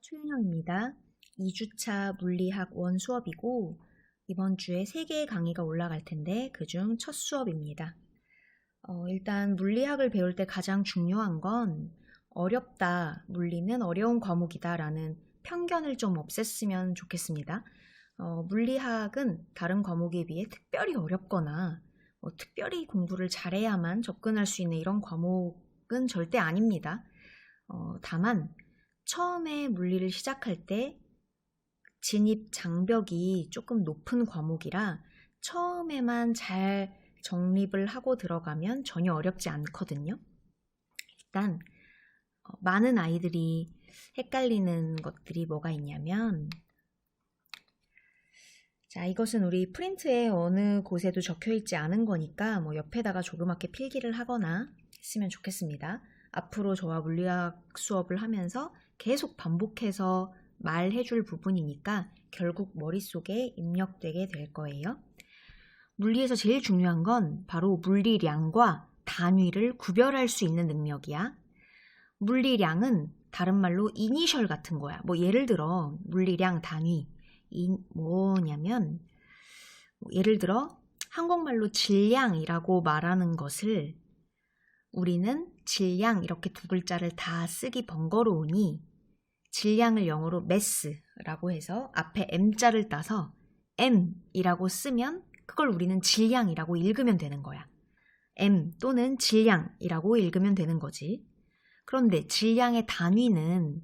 최은영입니다. 2주차 물리학 원 수업이고 이번 주에 3개의 강의가 올라갈 텐데 그중 첫 수업입니다. 일단 물리학을 배울 때 가장 중요한 건 어렵다, 물리는 어려운 과목이다 라는 편견을 좀 없앴으면 좋겠습니다. 물리학은 다른 과목에 비해 특별히 어렵거나 특별히 공부를 잘해야만 접근할 수 있는 이런 과목은 절대 아닙니다. 다만 처음에 물리를 시작할 때 진입 장벽이 조금 높은 과목이라 처음에만 잘 정립을 하고 들어가면 전혀 어렵지 않거든요. 일단 많은 아이들이 헷갈리는 것들이 뭐가 있냐면, 자, 이것은 우리 프린트에 어느 곳에도 적혀 있지 않은 거니까 옆에다가 조그맣게 필기를 하거나 했으면 좋겠습니다. 앞으로 저와 물리학 수업을 하면서 계속 반복해서 말해줄 부분이니까 결국 머릿속에 입력되게 될 거예요. 물리에서 제일 중요한 건 바로 물리량과 단위를 구별할 수 있는 능력이야. 물리량은 다른 말로 이니셜 같은 거야. 예를 들어 물리량 단위 뭐냐면 예를 들어 한국말로 질량이라고 말하는 것을 우리는 질량 이렇게 두 글자를 다 쓰기 번거로우니 질량을 영어로 mass라고 해서 앞에 m자를 따서 m이라고 쓰면 그걸 우리는 질량이라고 읽으면 되는 거야. m 또는 질량이라고 읽으면 되는 거지. 그런데 질량의 단위는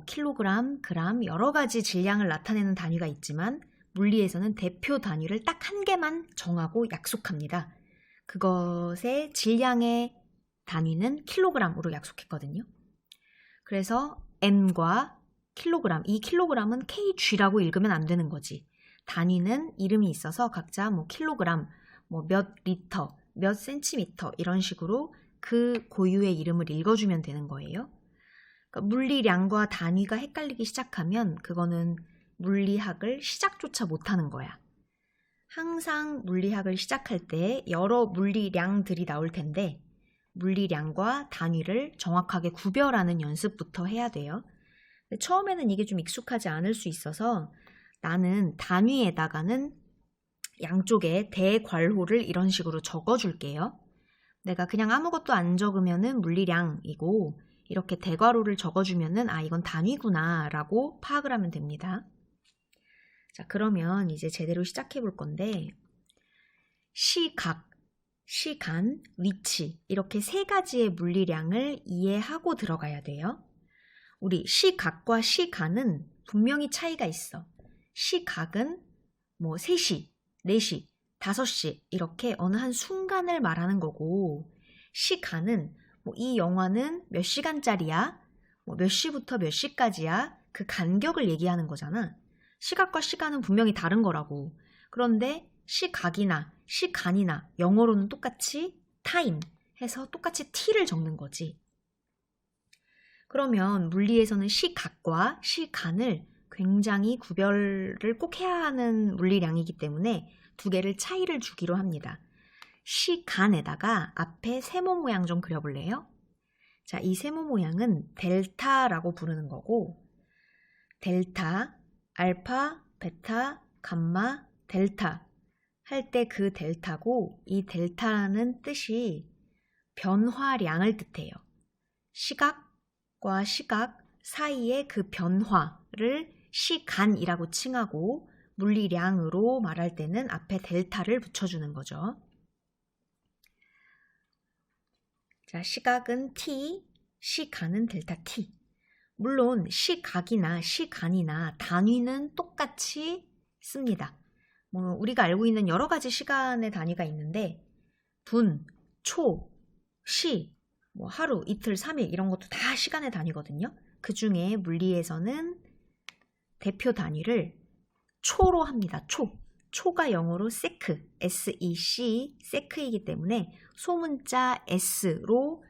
킬로그램, 그램 여러 가지 질량을 나타내는 단위가 있지만 물리에서는 대표 단위를 딱 한 개만 정하고 약속합니다. 그것의 질량의 단위는 킬로그램으로 약속했거든요. 그래서 m과 킬로그램, 이 킬로그램은 kg라고 읽으면 안 되는 거지. 단위는 이름이 있어서 각자 킬로그램, 몇 리터, 몇 센티미터 이런 식으로 그 고유의 이름을 읽어주면 되는 거예요. 그러니까 물리량과 단위가 헷갈리기 시작하면 그거는 물리학을 시작조차 못하는 거야. 항상 물리학을 시작할 때 여러 물리량들이 나올 텐데 물리량과 단위를 정확하게 구별하는 연습부터 해야 돼요. 근데 처음에는 이게 좀 익숙하지 않을 수 있어서 나는 단위에다가는 양쪽에 대괄호를 이런 식으로 적어줄게요. 내가 그냥 아무것도 안 적으면은 물리량이고 이렇게 대괄호를 적어주면은 이건 단위구나 라고 파악을 하면 됩니다. 자, 그러면 이제 제대로 시작해 볼 건데 시각, 시간, 위치 이렇게 세 가지의 물리량을 이해하고 들어가야 돼요. 우리 시각과 시간은 분명히 차이가 있어. 시각은 3시, 4시, 5시 이렇게 어느 한 순간을 말하는 거고 시간은 이 영화는 몇 시간짜리야? 몇 시부터 몇 시까지야? 그 간격을 얘기하는 거잖아. 시각과 시간은 분명히 다른 거라고. 그런데 시각이나 시간이나 영어로는 똑같이 time 해서 똑같이 t를 적는 거지. 그러면 물리에서는 시각과 시간을 굉장히 구별을 꼭 해야 하는 물리량이기 때문에 두 개를 차이를 주기로 합니다. 시간에다가 앞에 세모 모양 좀 그려볼래요? 자, 이 세모 모양은 델타라고 부르는 거고 델타, 알파, 베타, 감마, 델타 할 때 그 델타고 이 델타라는 뜻이 변화량을 뜻해요. 시각과 시각 사이의 그 변화를 시간이라고 칭하고 물리량으로 말할 때는 앞에 델타를 붙여주는 거죠. 자, 시각은 t, 시간은 델타 t. 물론 시각이나 시간이나 단위는 똑같이 씁니다. 우리가 알고 있는 여러 가지 시간의 단위가 있는데 분, 초, 시, 하루, 이틀, 3일 이런 것도 다 시간의 단위거든요. 그 중에 물리에서는 대표 단위를 초로 합니다. 초가 영어로 sec, S-E-C, sec이기 때문에 소문자 S로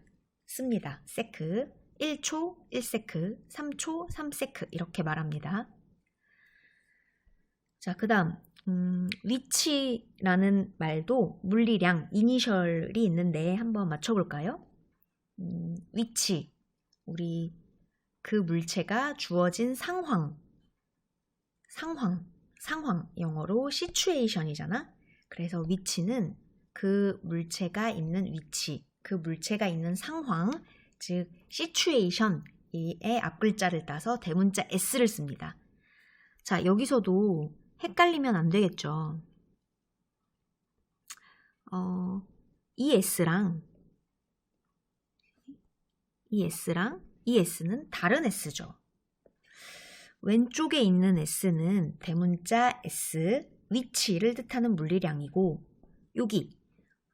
씁니다. sec, 1초, 1sec, 3초, 3sec 이렇게 말합니다. 자, 그 다음 위치라는 말도 물리량, 이니셜이 있는데 한번 맞춰볼까요? 위치, 우리 그 물체가 주어진 상황, 영어로 situation이잖아. 그래서 위치는 그 물체가 있는 위치, 그 물체가 있는 상황, 즉 situation의 앞글자를 따서 대문자 s를 씁니다. 자, 여기서도 헷갈리면 안 되겠죠. 이 s랑 이 s는 다른 s죠. 왼쪽에 있는 s는 대문자 s, 위치를 뜻하는 물리량이고, 여기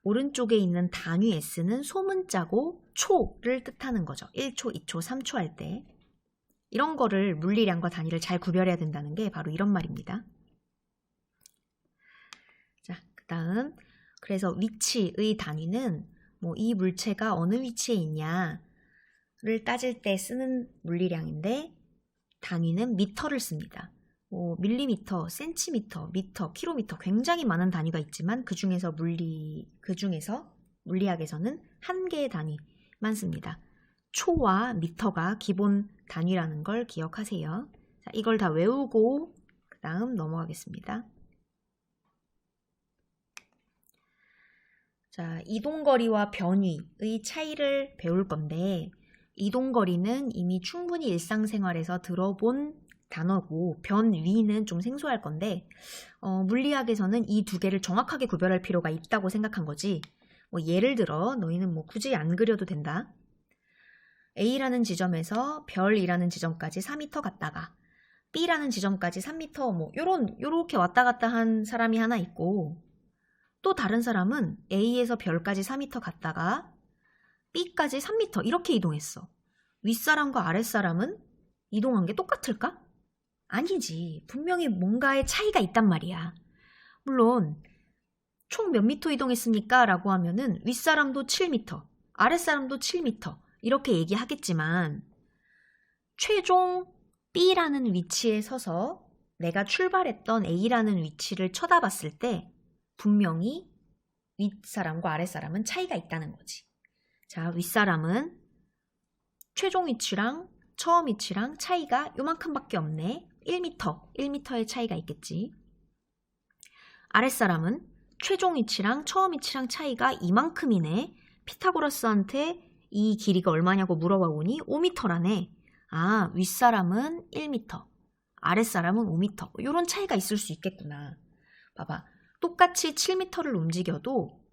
오른쪽에 있는 단위 s는 소문자고 초를 뜻하는 거죠. 1초, 2초, 3초 할 때. 이런 거를 물리량과 단위를 잘 구별해야 된다는 게 바로 이런 말입니다. 자, 그 다음 그래서 위치의 단위는 이 물체가 어느 위치에 있냐를 따질 때 쓰는 물리량인데 단위는 미터를 씁니다. 밀리미터, 센티미터, 미터, 킬로미터 굉장히 많은 단위가 있지만 그 중에서 물리학에서는 한 개의 단위만 씁니다. 초와 미터가 기본 단위라는 걸 기억하세요. 자, 이걸 다 외우고 그 다음 넘어가겠습니다. 자, 이동거리와 변위의 차이를 배울 건데 이동거리는 이미 충분히 일상생활에서 들어본 단어고 변위는 좀 생소할 건데 물리학에서는 이 두 개를 정확하게 구별할 필요가 있다고 생각한 거지. 예를 들어 너희는 굳이 안 그려도 된다. A라는 지점에서 별이라는 지점까지 4m 갔다가 B라는 지점까지 3m 요렇게 왔다 갔다 한 사람이 하나 있고 또 다른 사람은 A에서 별까지 4m 갔다가 B까지 3m 이렇게 이동했어. 윗사람과 아랫사람은 이동한 게 똑같을까? 아니지. 분명히 뭔가의 차이가 있단 말이야. 물론 총 몇 미터 이동했습니까? 라고 하면은 윗사람도 7m, 아랫사람도 7m 이렇게 얘기하겠지만 최종 B라는 위치에 서서 내가 출발했던 A라는 위치를 쳐다봤을 때 분명히 윗사람과 아랫사람은 차이가 있다는 거지. 자, 윗사람은 최종 위치랑 처음 위치랑 차이가 요만큼밖에 없네. 1m의 차이가 있겠지. 아랫사람은 최종 위치랑 처음 위치랑 차이가 이만큼이네. 피타고라스한테 이 길이가 얼마냐고 물어봐 보니 5m라네. 아, 윗사람은 1m, 아랫사람은 5m. 이런 차이가 있을 수 있겠구나. 봐봐. 똑같이 7m를 움직여도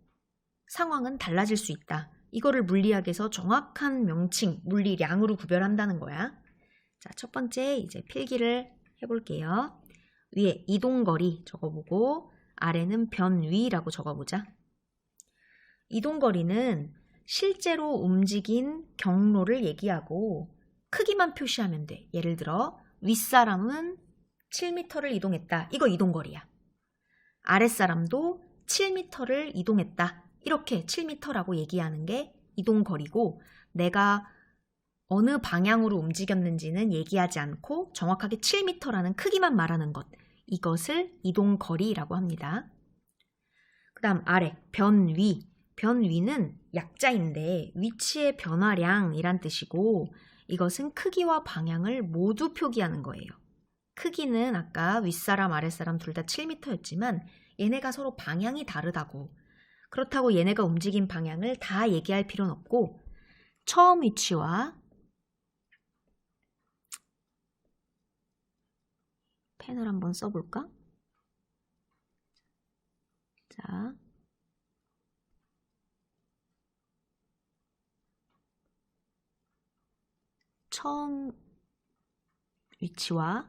상황은 달라질 수 있다. 이거를 물리학에서 정확한 명칭, 물리량으로 구별한다는 거야. 자, 첫 번째 이제 필기를 해볼게요. 위에 이동거리 적어보고 아래는 변위라고 적어보자. 이동거리는 실제로 움직인 경로를 얘기하고 크기만 표시하면 돼. 예를 들어 윗사람은 7m를 이동했다. 이거 이동거리야. 아랫사람도 7m를 이동했다. 이렇게 7m라고 얘기하는 게 이동거리고 내가 어느 방향으로 움직였는지는 얘기하지 않고 정확하게 7m라는 크기만 말하는 것. 이것을 이동거리라고 합니다. 그 다음 아래 변위. 변위는 약자인데 위치의 변화량이란 뜻이고 이것은 크기와 방향을 모두 표기하는 거예요. 크기는 아까 윗사람 아랫사람 둘 다 7m였지만 얘네가 서로 방향이 다르다고. 그렇다고 얘네가 움직인 방향을 다 얘기할 필요는 없고 처음 위치와 펜을 한번 써볼까? 자, 처음 위치와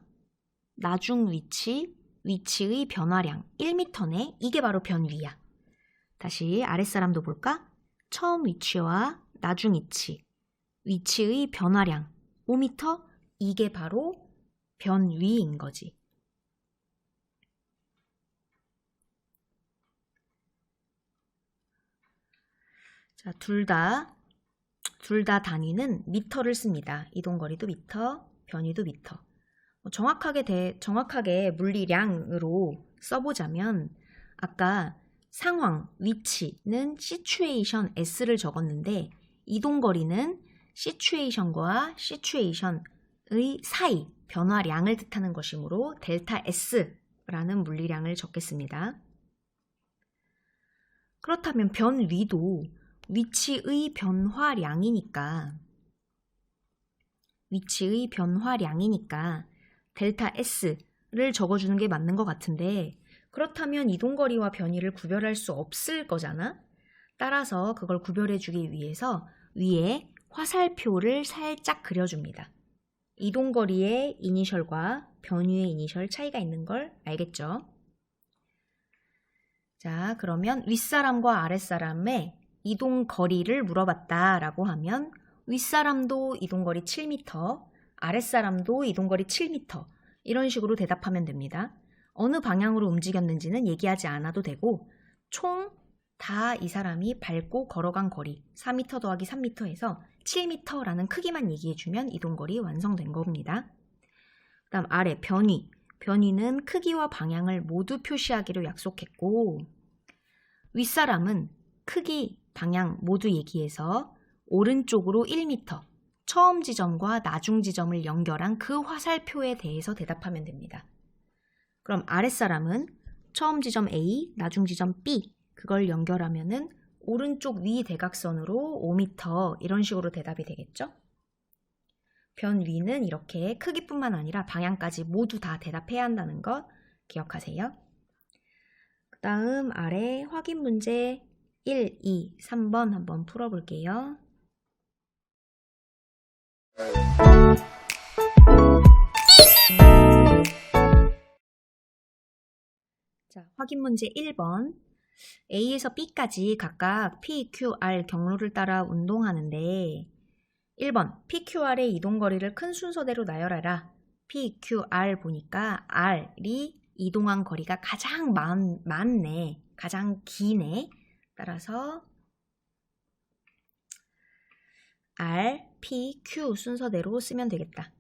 나중 위치, 위치의 변화량 1m네. 이게 바로 변위야. 다시 아랫사람도 볼까? 처음 위치와 나중 위치, 위치의 변화량 5m? 이게 바로 변위인 거지. 자, 둘 다 단위는 미터를 씁니다. 이동거리도 미터, 변위도 미터. 정확하게 물리량으로 써보자면 아까 상황, 위치는 situation S를 적었는데 이동거리는 situation과 situation 사이, 변화량을 뜻하는 것이므로 델타 S라는 물리량을 적겠습니다. 그렇다면 변위도 위치의 변화량이니까 델타 S를 적어주는 게 맞는 것 같은데, 그렇다면 이동거리와 변위를 구별할 수 없을 거잖아? 따라서 그걸 구별해주기 위해서 위에 화살표를 살짝 그려줍니다. 이동거리의 이니셜과 변위의 이니셜 차이가 있는 걸 알겠죠? 자, 그러면 윗사람과 아랫사람의 이동거리를 물어봤다라고 하면 윗사람도 이동거리 7m, 아랫사람도 이동거리 7m 이런 식으로 대답하면 됩니다. 어느 방향으로 움직였는지는 얘기하지 않아도 되고 총 다 이 사람이 밟고 걸어간 거리 4m 더하기 3m에서 7m라는 크기만 얘기해주면 이동거리 완성된 겁니다. 그 다음 아래 변위. 변위는 크기와 방향을 모두 표시하기로 약속했고 윗사람은 크기, 방향 모두 얘기해서 오른쪽으로 1m, 처음 지점과 나중 지점을 연결한 그 화살표에 대해서 대답하면 됩니다. 그럼 아랫사람은 처음 지점 A, 나중 지점 B 그걸 연결하면은 오른쪽 위 대각선으로 5m 이런 식으로 대답이 되겠죠? 변위는 이렇게 크기뿐만 아니라 방향까지 모두 다 대답해야 한다는 거 기억하세요. 그 다음 아래 확인 문제 1, 2, 3번 한번 풀어볼게요. 자, 확인 문제 1번. A에서 B까지 각각 P, Q, R 경로를 따라 운동하는데 1번 PQR의 이동거리를 큰 순서대로 나열하라. PQR 보니까 R이 이동한 거리가 가장 많네. 가장 기네. 따라서 R, P, Q 순서대로 쓰면 되겠다.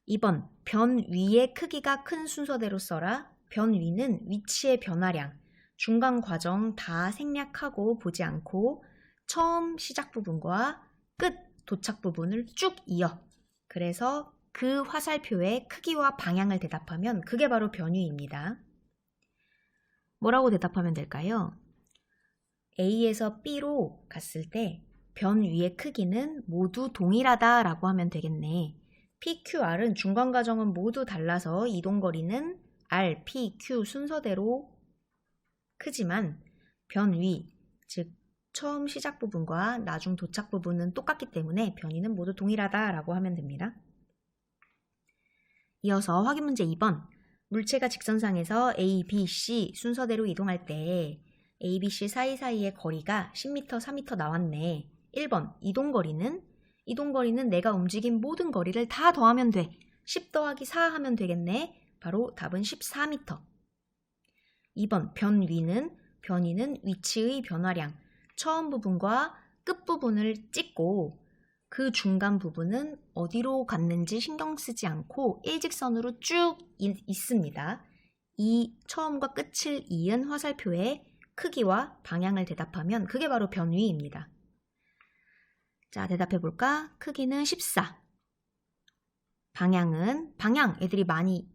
2번 변위의 크기가 큰 순서대로 써라. 변위는 위치의 변화량, 중간 과정 다 생략하고 보지 않고 처음 시작 부분과 끝 도착 부분을 쭉 이어. 그래서 그 화살표의 크기와 방향을 대답하면 그게 바로 변위입니다. 뭐라고 대답하면 될까요? A에서 B로 갔을 때 변위의 크기는 모두 동일하다라고 하면 되겠네. PQR은 중간 과정은 모두 달라서 이동거리는 R, P, Q 순서대로 크지만 변위, 즉 처음 시작 부분과 나중 도착 부분은 똑같기 때문에 변위는 모두 동일하다라고 하면 됩니다. 이어서 확인 문제 2번. 물체가 직선상에서 A, B, C 순서대로 이동할 때 A, B, C 사이사이의 거리가 10m, 4m 나왔네. 1번 이동거리는 내가 움직인 모든 거리를 다 더하면 돼. 10 더하기 4 하면 되겠네. 바로 답은 14m. 2번 변위는 위치의 변화량, 처음 부분과 끝 부분을 찍고 그 중간 부분은 어디로 갔는지 신경 쓰지 않고 일직선으로 쭉 있습니다. 이 처음과 끝을 이은 화살표의 크기와 방향을 대답하면 그게 바로 변위입니다. 자, 대답해 볼까? 크기는 14. 방향 애들이 많이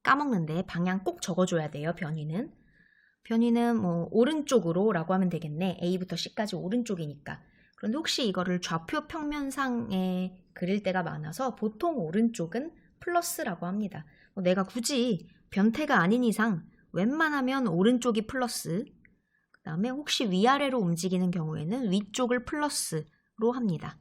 까먹는데 방향 꼭 적어줘야 돼요. 변위는 뭐 오른쪽으로 라고 하면 되겠네. A부터 C까지 오른쪽이니까. 그런데 혹시 이거를 좌표 평면상에 그릴 때가 많아서 보통 오른쪽은 플러스라고 합니다. 내가 굳이 변태가 아닌 이상 웬만하면 오른쪽이 플러스, 그 다음에 혹시 위아래로 움직이는 경우에는 위쪽을 플러스로 합니다.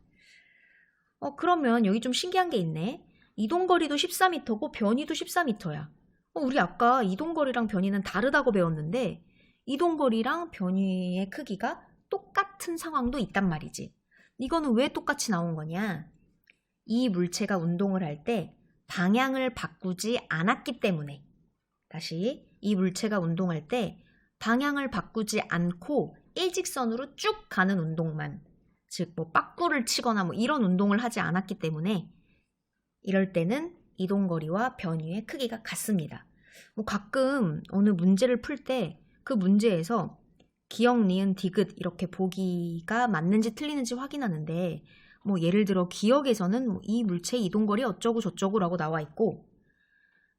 그러면 여기 좀 신기한 게 있네. 이동거리도 14m고 변위도 14m야. 우리 아까 이동거리랑 변위는 다르다고 배웠는데 이동거리랑 변위의 크기가 똑같은 상황도 있단 말이지. 이거는 왜 똑같이 나온 거냐? 이 물체가 운동을 할 때 방향을 바꾸지 않았기 때문에. 다시, 이 물체가 운동할 때 방향을 바꾸지 않고 일직선으로 쭉 가는 운동만, 즉 빠꾸를 치거나 이런 운동을 하지 않았기 때문에 이럴 때는 이동거리와 변위의 크기가 같습니다. 가끔 어느 문제를 풀 때 그 문제에서 기역, 니은, 디귿 이렇게 보기가 맞는지 틀리는지 확인하는데 뭐 예를 들어 기역에서는 이 물체의 이동거리 어쩌고 저쩌고라고 나와 있고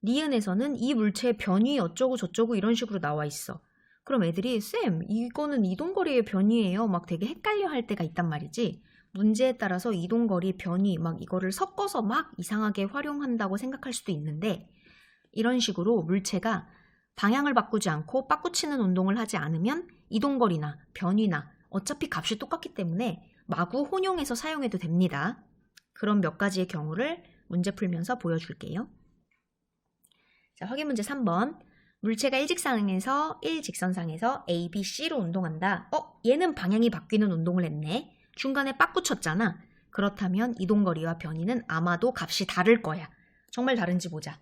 니은에서는 이 물체의 변위 어쩌고 저쩌고 이런 식으로 나와 있어. 그럼 애들이 쌤 이거는 이동거리의 변위예요. 막 되게 헷갈려 할 때가 있단 말이지. 문제에 따라서 이동거리, 변위 막 이거를 섞어서 막 이상하게 활용한다고 생각할 수도 있는데 이런 식으로 물체가 방향을 바꾸지 않고 빠꾸치는 운동을 하지 않으면 이동거리나 변위나 어차피 값이 똑같기 때문에 마구 혼용해서 사용해도 됩니다. 그런 몇 가지의 경우를 문제 풀면서 보여줄게요. 자, 확인 문제 3번. 물체가 일직선상에서 A, B, C로 운동한다. 얘는 방향이 바뀌는 운동을 했네. 중간에 빠꾸쳤잖아. 그렇다면 이동거리와 변위는 아마도 값이 다를 거야. 정말 다른지 보자.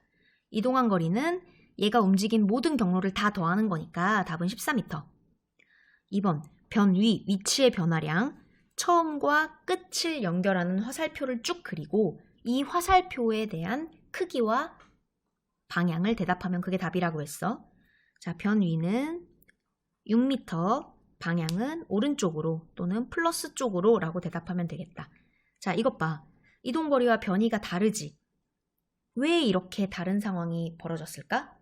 이동한 거리는 얘가 움직인 모든 경로를 다 더하는 거니까 답은 14m. 2번. 변위, 위치의 변화량. 처음과 끝을 연결하는 화살표를 쭉 그리고 이 화살표에 대한 크기와 방향을 대답하면 그게 답이라고 했어. 자, 변위는 6m, 방향은 오른쪽으로 또는 플러스 쪽으로 라고 대답하면 되겠다. 자, 이것 봐. 이동거리와 변위가 다르지. 왜 이렇게 다른 상황이 벌어졌을까?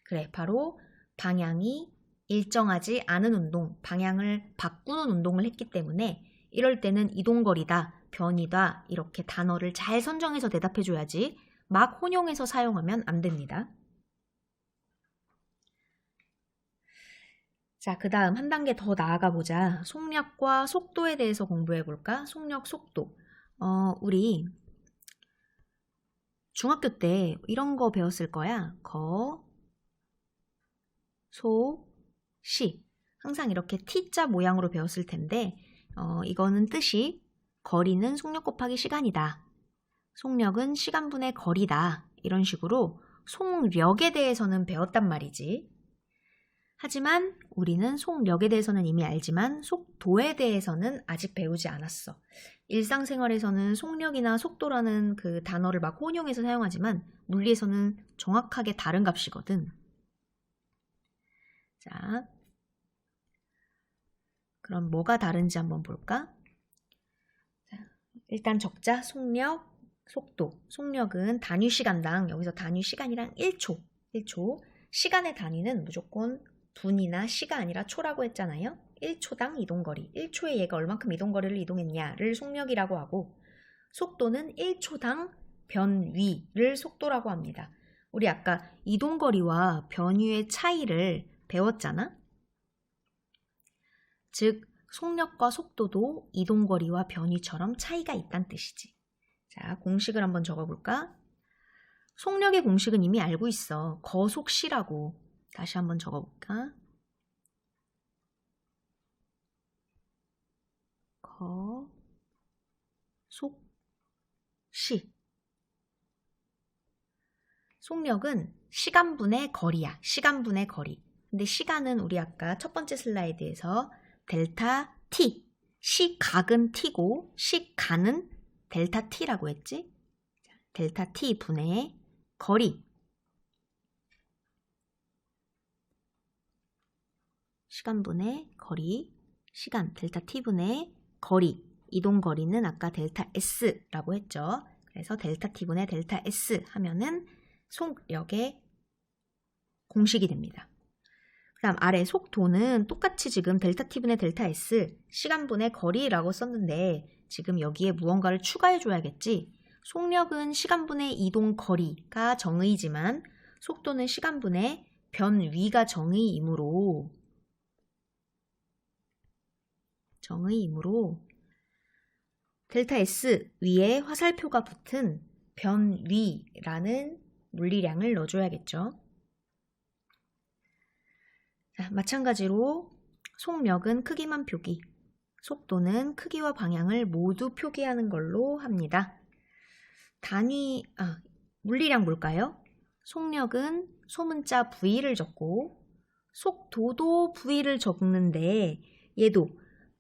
그래, 바로 방향이 일정하지 않은 운동, 방향을 바꾸는 운동을 했기 때문에 이럴 때는 이동거리다, 변이다 이렇게 단어를 잘 선정해서 대답해줘야지 막 혼용해서 사용하면 안 됩니다. 자, 그 다음 한 단계 더 나아가 보자. 속력과 속도에 대해서 공부해 볼까? 속력, 속도. 우리 중학교 때 이런 거 배웠을 거야. 소, 시. 항상 이렇게 T자 모양으로 배웠을 텐데 이거는 뜻이 거리는 속력 곱하기 시간이다. 속력은 시간분의 거리다. 이런 식으로 속력에 대해서는 배웠단 말이지. 하지만 우리는 속력에 대해서는 이미 알지만 속도에 대해서는 아직 배우지 않았어. 일상생활에서는 속력이나 속도라는 그 단어를 막 혼용해서 사용하지만 물리에서는 정확하게 다른 값이거든. 자, 그럼 뭐가 다른지 한번 볼까? 자, 일단 적자, 속력, 속도. 속력은 단위 시간당, 여기서 단위 시간이랑 1초. 시간의 단위는 무조건 분이나 시가 아니라 초라고 했잖아요. 1초당 이동거리. 1초에 얘가 얼만큼 이동거리를 이동했냐를 속력이라고 하고 속도는 1초당 변위를 속도라고 합니다. 우리 아까 이동거리와 변위의 차이를 배웠잖아. 즉 속력과 속도도 이동거리와 변위처럼 차이가 있다는 뜻이지. 자, 공식을 한번 적어볼까? 속력의 공식은 이미 알고 있어. 거속시라고. 다시 한번 적어볼까? 거속시. 속력은 시간분의 거리야. 시간분의 거리. 근데 시간은 우리 아까 첫 번째 슬라이드에서 델타 t. 시각은 t고 시간은 델타 t라고 했지? 델타 t 분의 거리. 시간분의 거리. 시간 델타 t분의 거리. 이동거리는 아까 델타 s라고 했죠. 그래서 델타 t분의 델타 s 하면은 속력의 공식이 됩니다. 그 다음 아래 속도는 똑같이 지금 델타 t분의 델타 s 시간분의 거리라고 썼는데 지금 여기에 무언가를 추가해 줘야겠지. 속력은 시간분의 이동 거리가 정의이지만 속도는 시간분의 변위가 정의이므로 델타 S 위에 화살표가 붙은 변위라는 물리량을 넣어줘야겠죠. 자, 마찬가지로 속력은 크기만 표기, 속도는 크기와 방향을 모두 표기하는 걸로 합니다. 물리량 볼까요? 속력은 소문자 V를 적고 속도도 V를 적는데 얘도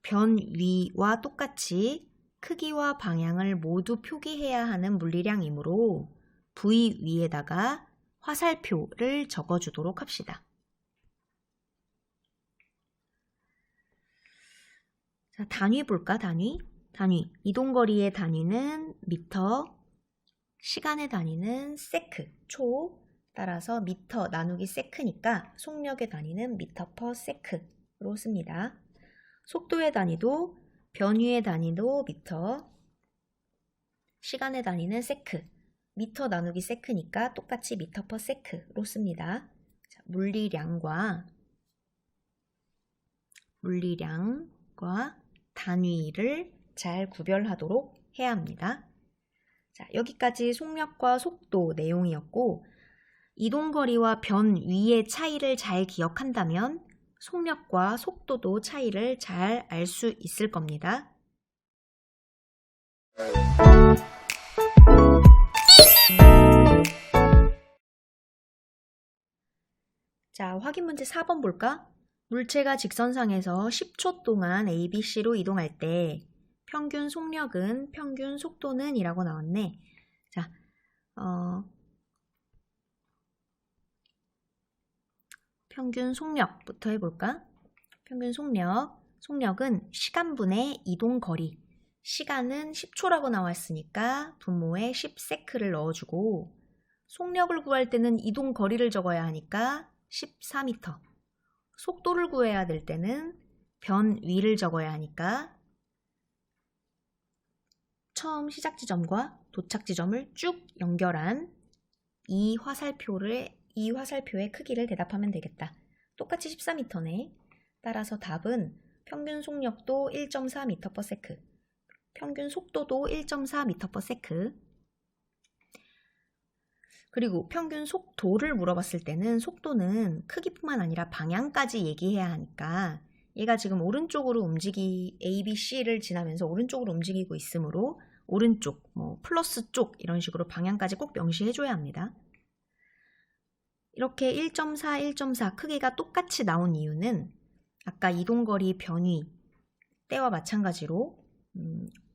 변위와 똑같이 크기와 방향을 모두 표기해야 하는 물리량이므로 V 위에다가 화살표를 적어주도록 합시다. 자, 단위 볼까? 단위 단위, 이동거리의 단위는 미터, 시간의 단위는 세크, 초, 따라서 미터 나누기 세크니까 속력의 단위는 미터 퍼 세크로 씁니다. 속도의 단위도 변위의 단위도 미터, 시간의 단위는 세크, 미터 나누기 세크니까 똑같이 미터 퍼 세크로 씁니다. 자, 물리량과 단위를 잘 구별하도록 해야 합니다. 자, 여기까지 속력과 속도 내용이었고, 이동거리와 변위의 차이를 잘 기억한다면 속력과 속도도 차이를 잘 알 수 있을 겁니다. 자, 확인 문제 4번 볼까? 물체가 직선상에서 10초 동안 A, B, C로 이동할 때 평균 속력은, 평균 속도는 이라고 나왔네. 자, 평균 속력부터 해볼까? 평균 속력은 시간분의 이동거리. 시간은 10초라고 나왔으니까 분모에 10세크를 넣어주고, 속력을 구할 때는 이동거리를 적어야 하니까 14m. 속도를 구해야 될 때는 변위를 적어야 하니까 처음 시작 지점과 도착 지점을 쭉 연결한 이 화살표의 크기를 대답하면 되겠다. 똑같이 14m네. 따라서 답은 평균 속력도 1.4m/s, 평균 속도도 1.4m/s. 그리고 평균 속도를 물어봤을 때는 속도는 크기뿐만 아니라 방향까지 얘기해야 하니까 얘가 지금 오른쪽으로 A, B, C를 지나면서 오른쪽으로 움직이고 있으므로 오른쪽, 플러스 쪽 이런 식으로 방향까지 꼭 명시해줘야 합니다. 이렇게 1.4, 1.4 크기가 똑같이 나온 이유는 아까 이동거리 변위 때와 마찬가지로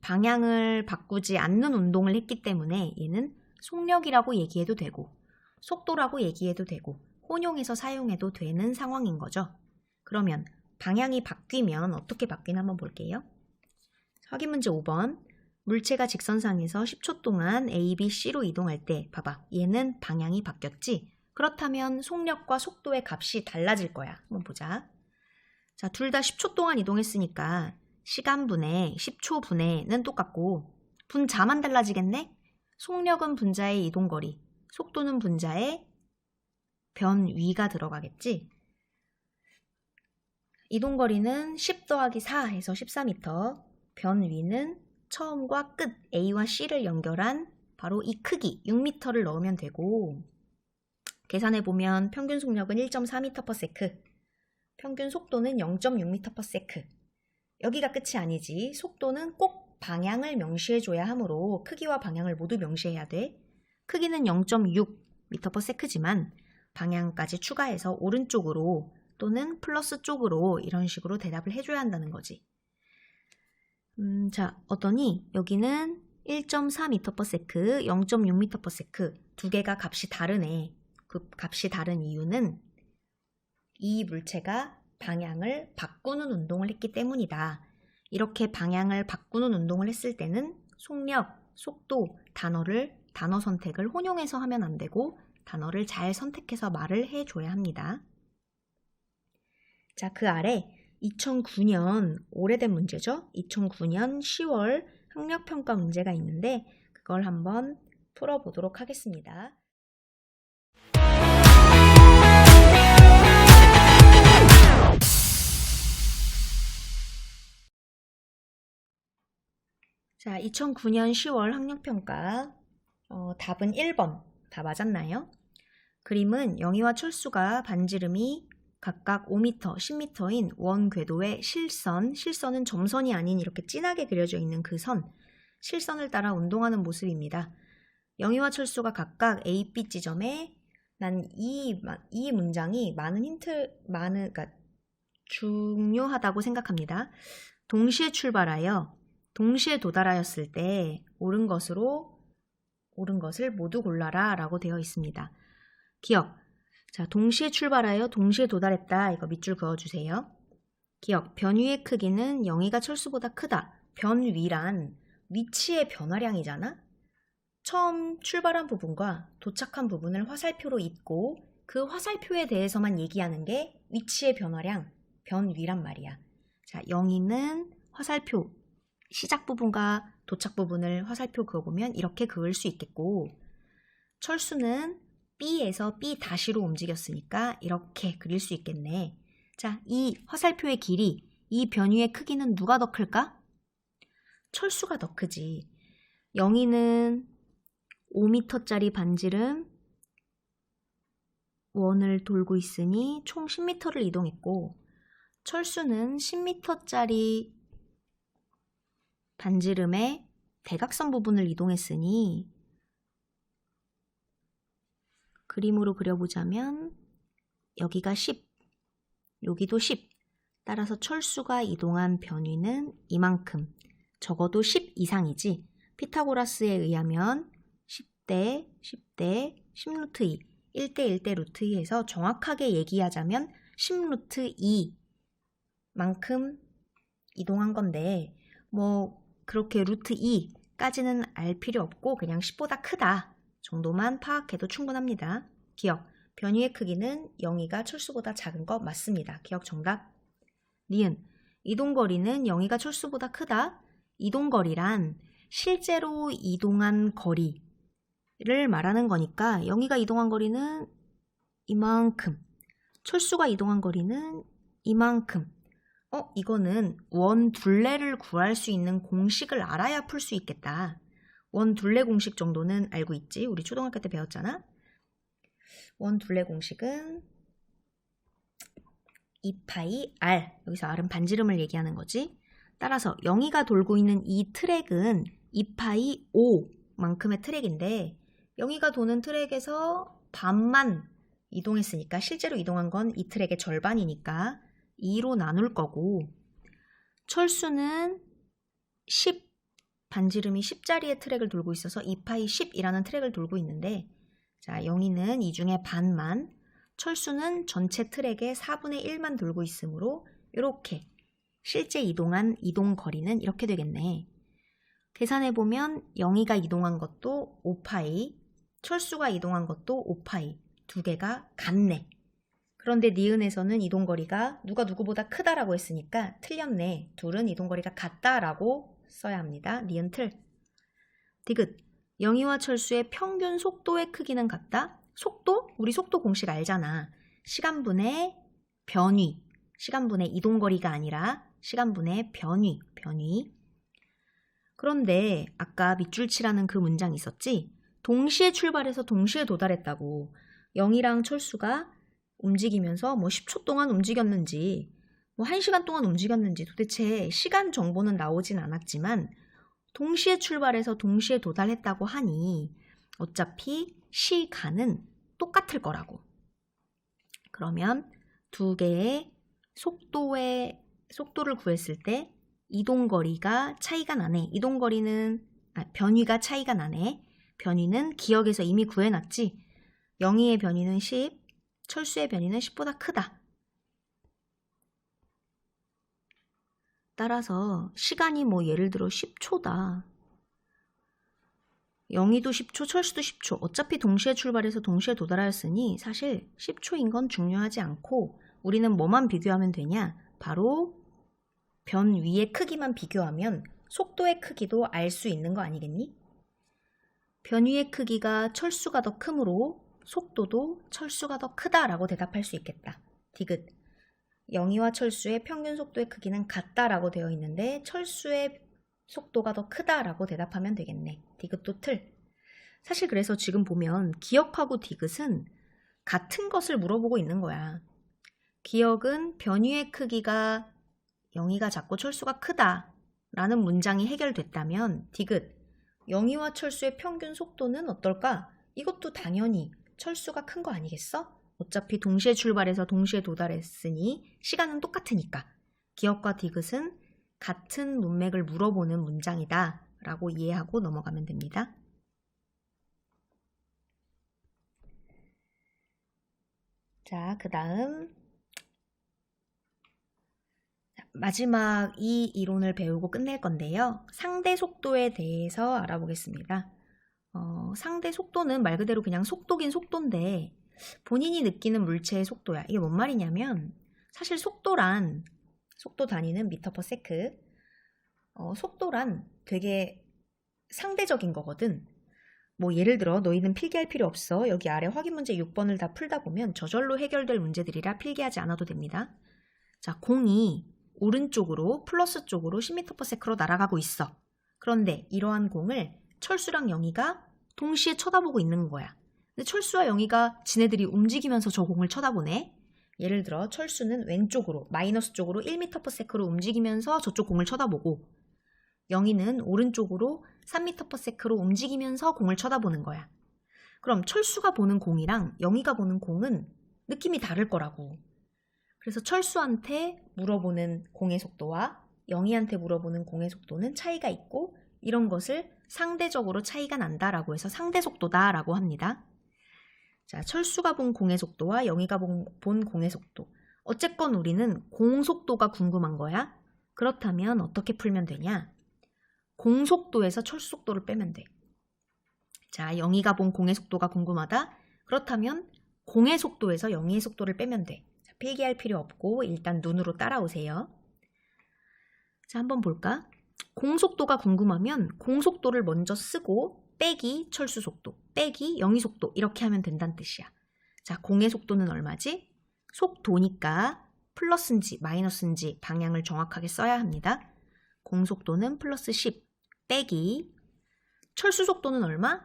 방향을 바꾸지 않는 운동을 했기 때문에 얘는 속력이라고 얘기해도 되고 속도라고 얘기해도 되고 혼용해서 사용해도 되는 상황인 거죠. 그러면 방향이 바뀌면 어떻게 바뀌나 한번 볼게요. 확인 문제 5번. 물체가 직선상에서 10초 동안 A, B, C로 이동할 때 봐봐. 얘는 방향이 바뀌었지? 그렇다면 속력과 속도의 값이 달라질 거야. 한번 보자. 자, 둘 다 10초 동안 이동했으니까 시간분의 10초 분해는 똑같고 분자만 달라지겠네? 속력은 분자의 이동거리, 속도는 분자의 변위가 들어가겠지? 이동거리는 10 더하기 4 해서 14m, 변위는 처음과 끝 A와 C를 연결한 바로 이 크기 6m를 넣으면 되고 계산해보면 평균 속력은 1.4m/s, 평균 속도는 0.6m/s. 여기가 끝이 아니지. 속도는 꼭 방향을 명시해줘야 하므로 크기와 방향을 모두 명시해야 돼. 크기는 0.6m/s지만 방향까지 추가해서 오른쪽으로 또는 플러스 쪽으로 이런 식으로 대답을 해줘야 한다는 거지. 자, 어떠니? 여기는 1.4m/s, 0.6m/s 두 개가 값이 다르네. 그 값이 다른 이유는 이 물체가 방향을 바꾸는 운동을 했기 때문이다. 이렇게 방향을 바꾸는 운동을 했을 때는 속력, 속도, 단어 선택을 혼용해서 하면 안 되고 단어를 잘 선택해서 말을 해줘야 합니다. 자, 그 아래 2009년 오래된 문제죠. 2009년 10월 학력평가 문제가 있는데 그걸 한번 풀어보도록 하겠습니다. 자, 2009년 10월 학력평가 답은 1번. 다 맞았나요? 그림은 영희와 철수가 반지름이 각각 5m, 10m인 원 궤도의 실선은 점선이 아닌 이렇게 진하게 그려져 있는 그 선, 실선을 따라 운동하는 모습입니다. 영희와 철수가 각각 A, B 지점에 난 이 문장이 그러니까 중요하다고 생각합니다. 동시에 출발하여 동시에 도달하였을 때 옳은 것을 모두 골라라 라고 되어 있습니다. 기억. 자, 동시에 출발하여 동시에 도달했다. 이거 밑줄 그어주세요. 기억. 변위의 크기는 영희가 철수보다 크다. 변위란 위치의 변화량이잖아? 처음 출발한 부분과 도착한 부분을 화살표로 잇고 그 화살표에 대해서만 얘기하는 게 위치의 변화량, 변위란 말이야. 자, 영희는 화살표, 시작 부분과 도착 부분을 화살표 그어보면 이렇게 그을 수 있겠고, 철수는 B에서 B-로 움직였으니까 이렇게 그릴 수 있겠네. 자, 이 화살표의 길이, 이 변위의 크기는 누가 더 클까? 철수가 더 크지. 영희는 5m짜리 반지름 원을 돌고 있으니 총 10m를 이동했고, 철수는 10m짜리 반지름의 대각선 부분을 이동했으니 그림으로 그려보자면 여기가 10, 여기도 10. 따라서 철수가 이동한 변위는 이만큼, 적어도 10 이상이지. 피타고라스에 의하면 10대 10대 10루트 2, 1대 1대 루트 2에서 정확하게 얘기하자면 10루트 2만큼 이동한 건데, 뭐 그렇게 루트 2까지는 알 필요 없고 그냥 10보다 크다 정도만 파악해도 충분합니다. 기억, 변위의 크기는 영희가 철수보다 작은 거 맞습니다. 기억 정답. 니은, 이동거리는 영희가 철수보다 크다. 이동거리란 실제로 이동한 거리를 말하는 거니까 영희가 이동한 거리는 이만큼, 철수가 이동한 거리는 이만큼. 이거는 원 둘레를 구할 수 있는 공식을 알아야 풀 수 있겠다. 원 둘레 공식 정도는 알고 있지? 우리 초등학교 때 배웠잖아? 원 둘레 공식은 2파이 R, 여기서 R은 반지름을 얘기하는 거지. 따라서 영희가 돌고 있는 이 트랙은 2파이 O만큼의 트랙인데, 영희가 도는 트랙에서 반만 이동했으니까 실제로 이동한 건 이 트랙의 절반이니까 2로 나눌 거고, 철수는 10, 반지름이 10짜리의 트랙을 돌고 있어서 2파이 10이라는 트랙을 돌고 있는데, 자, 영희는 이 중에 반만, 철수는 전체 트랙의 4분의 1만 돌고 있으므로 이렇게 실제 이동한 이동 거리는 이렇게 되겠네. 계산해보면 영희가 이동한 것도 5파이, 철수가 이동한 것도 5파이, 두 개가 같네. 그런데 니은에서는 이동거리가 누가 누구보다 크다라고 했으니까 틀렸네. 둘은 이동거리가 같다라고 써야 합니다. 니은 틀. 디귿, 영희와 철수의 평균 속도의 크기는 같다. 속도? 우리 속도 공식 알잖아. 시간분의 변위. 시간분의 이동거리가 아니라 시간분의 변위. 그런데 아까 밑줄 치라는 그 문장 있었지? 동시에 출발해서 동시에 도달했다고. 영희랑 철수가 움직이면서 뭐 10초 동안 움직였는지, 뭐 1시간 동안 움직였는지 도대체 시간 정보는 나오진 않았지만 동시에 출발해서 동시에 도달했다고 하니 어차피 시간은 똑같을 거라고. 그러면 두 개의 속도를 구했을 때 이동거리가 차이가 나네. 변위가 차이가 나네. 변위는 기억에서 이미 구해놨지. 영희의 변위는 10, 철수의 변위는 10보다 크다. 따라서 시간이 뭐 예를 들어 10초다. 영희도 10초, 철수도 10초. 어차피 동시에 출발해서 동시에 도달하였으니 사실 10초인 건 중요하지 않고 우리는 뭐만 비교하면 되냐? 바로 변위의 크기만 비교하면 속도의 크기도 알 수 있는 거 아니겠니? 변위의 크기가 철수가 더 크므로 속도도 철수가 더 크다라고 대답할 수 있겠다. 디귿, 영희와 철수의 평균 속도의 크기는 같다라고 되어 있는데 철수의 속도가 더 크다라고 대답하면 되겠네. 디귿도 틀. 사실 그래서 지금 보면 기억하고 디귿은 같은 것을 물어보고 있는 거야. 기억은 변위의 크기가 영희가 작고 철수가 크다 라는 문장이 해결됐다면 디귿, 영희와 철수의 평균 속도는 어떨까? 이것도 당연히 철수가 큰 거 아니겠어? 어차피 동시에 출발해서 동시에 도달했으니 시간은 똑같으니까. 기억과 디귿은 같은 문맥을 물어보는 문장이다 라고 이해하고 넘어가면 됩니다. 자, 그 다음 마지막 이 이론을 배우고 끝낼 건데요. 상대 속도에 대해서 알아보겠습니다. 상대 속도는 말 그대로 그냥 속도긴 속도인데 본인이 느끼는 물체의 속도야. 이게 뭔 말이냐면 사실 속도 단위는 미터 퍼 세크. 속도란 되게 상대적인 거거든. 뭐 예를 들어 너희는 필기할 필요 없어. 여기 아래 확인 문제 6번을 다 풀다 보면 저절로 해결될 문제들이라 필기하지 않아도 됩니다. 자, 공이 오른쪽으로 플러스 쪽으로 10m/s로 날아가고 있어. 그런데 이러한 공을 철수랑 영희가 동시에 쳐다보고 있는 거야. 근데 철수와 영희가 지네들이 움직이면서 저 공을 쳐다보네. 예를 들어 철수는 왼쪽으로 마이너스 쪽으로 1m/s로 움직이면서 저쪽 공을 쳐다보고 영희는 오른쪽으로 3m/s로 움직이면서 공을 쳐다보는 거야. 그럼 철수가 보는 공이랑 영희가 보는 공은 느낌이 다를 거라고. 그래서 철수한테 물어보는 공의 속도와 영희한테 물어보는 공의 속도는 차이가 있고 이런 것을 상대적으로 차이가 난다라고 해서 상대 속도다라고 합니다. 자, 철수가 본 공의 속도와 영희가 본 공의 속도. 어쨌건 우리는 공 속도가 궁금한 거야. 그렇다면 어떻게 풀면 되냐? 공 속도에서 철수 속도를 빼면 돼. 자, 영희가 본 공의 속도가 궁금하다. 그렇다면 공의 속도에서 영희의 속도를 빼면 돼. 자, 필기할 필요 없고 일단 눈으로 따라오세요. 자, 한번 볼까? 공 속도가 궁금하면 공 속도를 먼저 쓰고 빼기 철수 속도, 빼기 영희 속도 이렇게 하면 된다는 뜻이야. 자, 공의 속도는 얼마지? 속도니까 플러스인지 마이너스인지 방향을 정확하게 써야 합니다. 공 속도는 플러스 10 빼기 철수 속도는 얼마?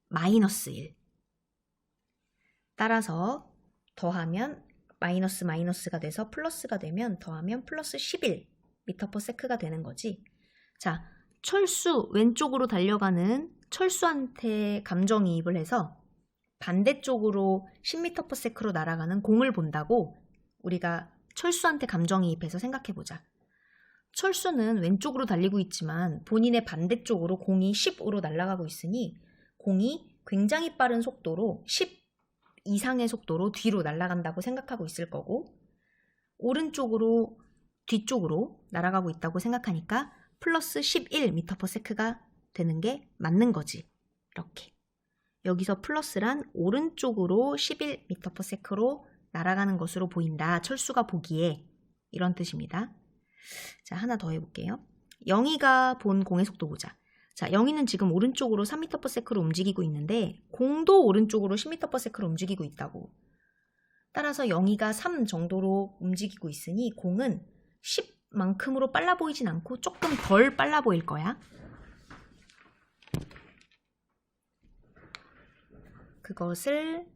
마이너스 1. 따라서 더하면 마이너스가 돼서 플러스가 되면 더하면 플러스 11 m/s가 되는 거지. 자, 철수 왼쪽으로 달려가는 철수한테 감정이입을 해서 반대쪽으로 10m/s로 날아가는 공을 본다고 우리가 철수한테 감정이입해서 생각해보자. 철수는 왼쪽으로 달리고 있지만 본인의 반대쪽으로 공이 10으로 날아가고 있으니 공이 굉장히 빠른 속도로 10 이상의 속도로 뒤로 날아간다고 생각하고 있을 거고 오른쪽으로 뒤쪽으로 날아가고 있다고 생각하니까 플러스 11 m/s가 되는 게 맞는 거지. 이렇게. 여기서 플러스란 오른쪽으로 11 m/s로 날아가는 것으로 보인다. 철수가 보기에. 이런 뜻입니다. 자, 하나 더 해볼게요. 영희가 본 공의 속도 보자. 자, 영희는 지금 오른쪽으로 3m/s로 움직이고 있는데 공도 오른쪽으로 10m/s로 움직이고 있다고. 따라서 영희가 3 정도로 움직이고 있으니 공은 10만큼으로 빨라 보이진 않고 조금 덜 빨라 보일 거야. 그것을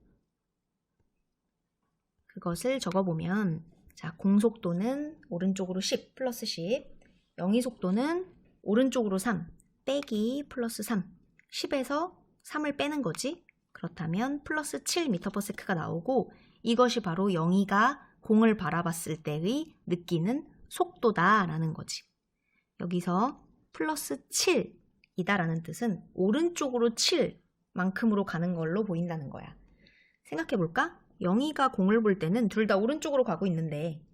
적어보면 자, 공 속도는 오른쪽으로 10 플러스 10 영희 속도는 오른쪽으로 3 빼기 플러스 3 10에서 3을 빼는 거지. 그렇다면 플러스 7 m/s가 나오고 이것이 바로 영희가 공을 바라봤을 때의 느끼는 속도다라는 거지. 여기서 플러스 7이다라는 뜻은 오른쪽으로 7만큼으로 가는 걸로 보인다는 거야. 생각해볼까? 영희가 공을 볼 때는 둘 다 오른쪽으로 가고 있는데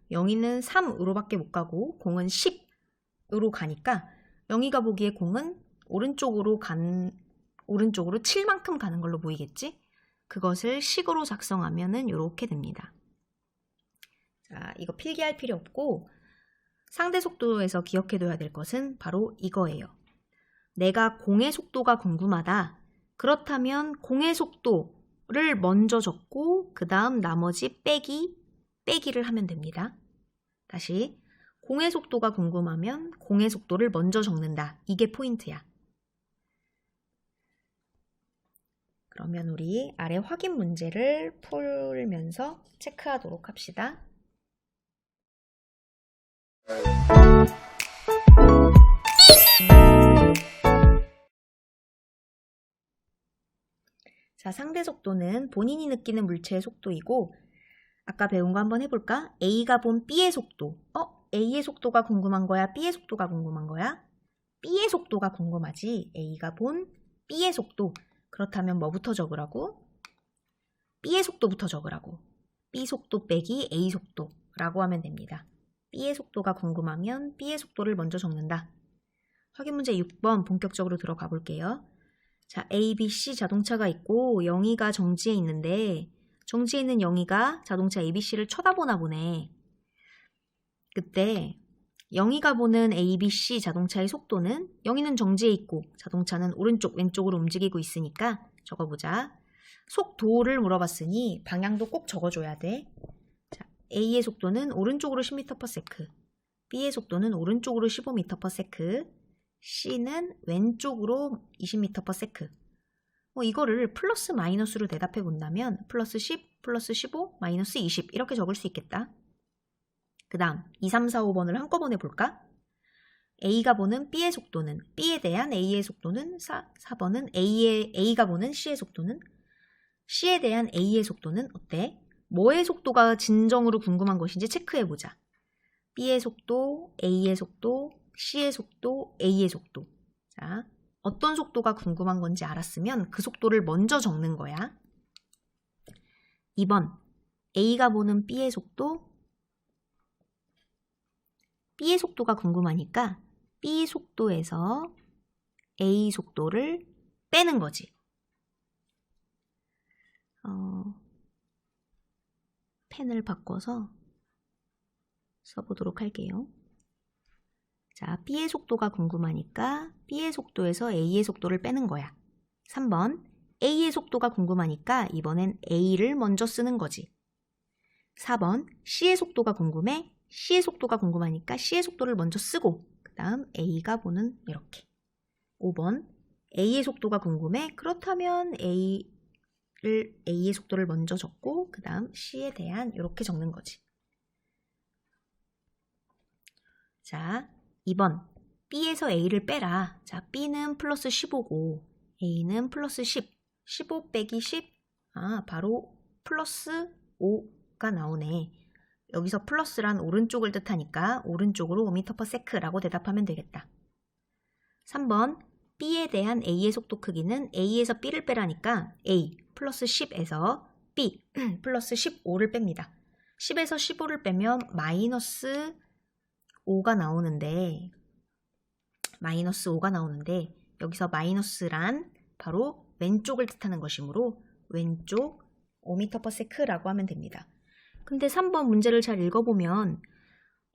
영희는 3으로밖에 못 가고 공은 10으로 가니까 영희가 보기에 공은 오른쪽으로 7만큼 가는 걸로 보이겠지? 그것을 식으로 작성하면은 이렇게 됩니다. 자, 이거 필기할 필요 없고 상대 속도에서 기억해둬야 될 것은 바로 이거예요. 내가 공의 속도가 궁금하다. 그렇다면 공의 속도를 먼저 적고 그 다음 나머지 빼기를 하면 됩니다. 다시 공의 속도가 궁금하면 공의 속도를 먼저 적는다. 이게 포인트야. 그러면 우리 아래 확인 문제를 풀면서 체크하도록 합시다. 자, 상대 속도는 본인이 느끼는 물체의 속도이고 아까 배운 거 한번 해볼까? A가 본 B의 속도. A의 속도가 궁금한 거야? B의 속도가 궁금한 거야? B의 속도가 궁금하지. A가 본 B의 속도. 그렇다면 뭐부터 적으라고? B의 속도부터 적으라고. B 속도 빼기 A 속도라고 하면 됩니다. B의 속도가 궁금하면 B의 속도를 먼저 적는다. 확인 문제 6번 본격적으로 들어가 볼게요. 자, A, B, C 자동차가 있고 영희가 정지해 있는데 정지해 있는 영희가 자동차 A, B, C를 쳐다보나 보네. 그때 영희가 보는 A, B, C 자동차의 속도는 영희는 정지해 있고 자동차는 오른쪽, 왼쪽으로 움직이고 있으니까 적어보자. 속도를 물어봤으니 방향도 꼭 적어줘야 돼. 자, A의 속도는 오른쪽으로 10m/s, B의 속도는 오른쪽으로 15m/s, C는 왼쪽으로 20m/s. 이거를 플러스 마이너스로 대답해 본다면 플러스 10, 플러스 15, 마이너스 20 이렇게 적을 수 있겠다. 그 다음 2, 3, 4, 5번을 한꺼번에 볼까? A가 보는 B의 속도는, B에 대한 A의 속도는 4번은 A가 보는 C의 속도는, C에 대한 A의 속도는 어때? 뭐의 속도가 진정으로 궁금한 것인지 체크해보자. B의 속도, A의 속도, C의 속도, A의 속도. 자, 어떤 속도가 궁금한 건지 알았으면 그 속도를 먼저 적는 거야. 2번, A가 보는 B의 속도, B의 속도가 궁금하니까 B 속도에서 A 속도를 빼는 거지. 펜을 바꿔서 써보도록 할게요. 자, B의 속도가 궁금하니까 B의 속도에서 A의 속도를 빼는 거야. 3번, A의 속도가 궁금하니까 이번엔 A를 먼저 쓰는 거지. 4번, C의 속도가 궁금해. C의 속도가 궁금하니까 C의 속도를 먼저 쓰고 그 다음 A가 보는 이렇게. 5번, A의 속도가 궁금해. 그렇다면 A의 속도를 먼저 적고 그 다음 C에 대한 이렇게 적는 거지. 자, 2번, B에서 A를 빼라. 자, B는 플러스 15고 A는 플러스 10. 15 빼기 10, 바로 플러스 5가 나오네. 여기서 플러스란 오른쪽을 뜻하니까 오른쪽으로 5m/s라고 대답하면 되겠다. 3번, B에 대한 A의 속도 크기는 A에서 B를 빼라니까 A 플러스 10에서 B 플러스 15를 뺍니다. 10에서 15를 빼면 마이너스 5가 나오는데 여기서 마이너스란 바로 왼쪽을 뜻하는 것이므로 왼쪽 5m/s라고 하면 됩니다. 근데 3번 문제를 잘 읽어보면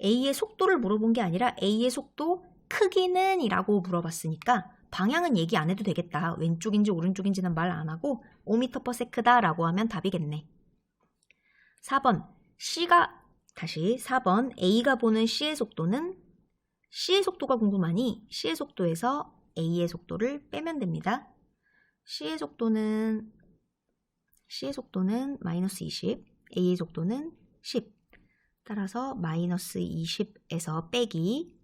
A의 속도를 물어본 게 아니라 A의 속도 크기는 이라고 물어봤으니까 방향은 얘기 안 해도 되겠다. 왼쪽인지 오른쪽인지는 말 안 하고 5m/s다 라고 하면 답이겠네. 4번, 4번 A가 보는 C의 속도는 C의 속도가 궁금하니 C의 속도에서 A의 속도를 빼면 됩니다. C의 속도는 마이너스 20, A의 속도는 10. 따라서 마이너스 20에서 빼기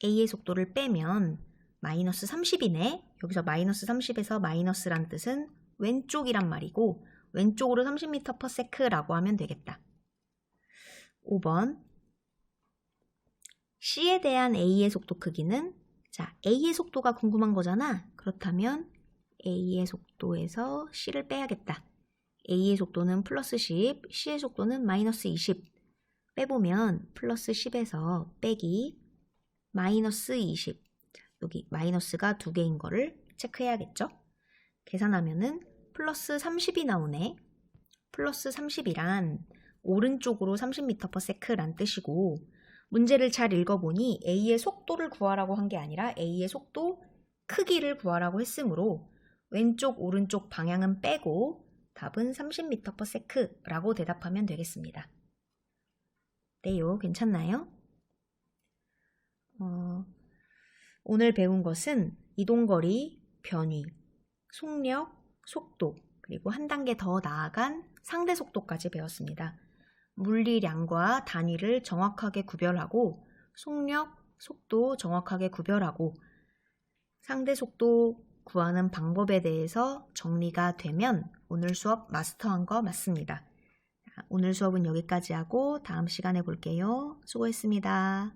A의 속도를 빼면 마이너스 30이네. 여기서 마이너스 30에서 마이너스란 뜻은 왼쪽이란 말이고 왼쪽으로 30m/s라고 하면 되겠다. 5번, C에 대한 A의 속도 크기는 자, A의 속도가 궁금한 거잖아. 그렇다면 A의 속도에서 C를 빼야겠다. A의 속도는 플러스 10, C의 속도는 마이너스 20. 빼보면 플러스 10에서 빼기 마이너스 20. 여기 마이너스가 2개인 거를 체크해야겠죠? 계산하면은 플러스 30이 나오네. 플러스 30이란 오른쪽으로 30m/s란 뜻이고 문제를 잘 읽어보니 A의 속도를 구하라고 한 게 아니라 A의 속도 크기를 구하라고 했으므로 왼쪽, 오른쪽 방향은 빼고 답은 30m/s라고 대답하면 되겠습니다. 네요, 괜찮나요? 오늘 배운 것은 이동거리, 변위, 속력, 속도, 그리고 한 단계 더 나아간 상대 속도까지 배웠습니다. 물리량과 단위를 정확하게 구별하고 속력, 속도 정확하게 구별하고 상대 속도 구하는 방법에 대해서 정리가 되면 오늘 수업 마스터한 거 맞습니다. 오늘 수업은 여기까지 하고 다음 시간에 볼게요. 수고했습니다.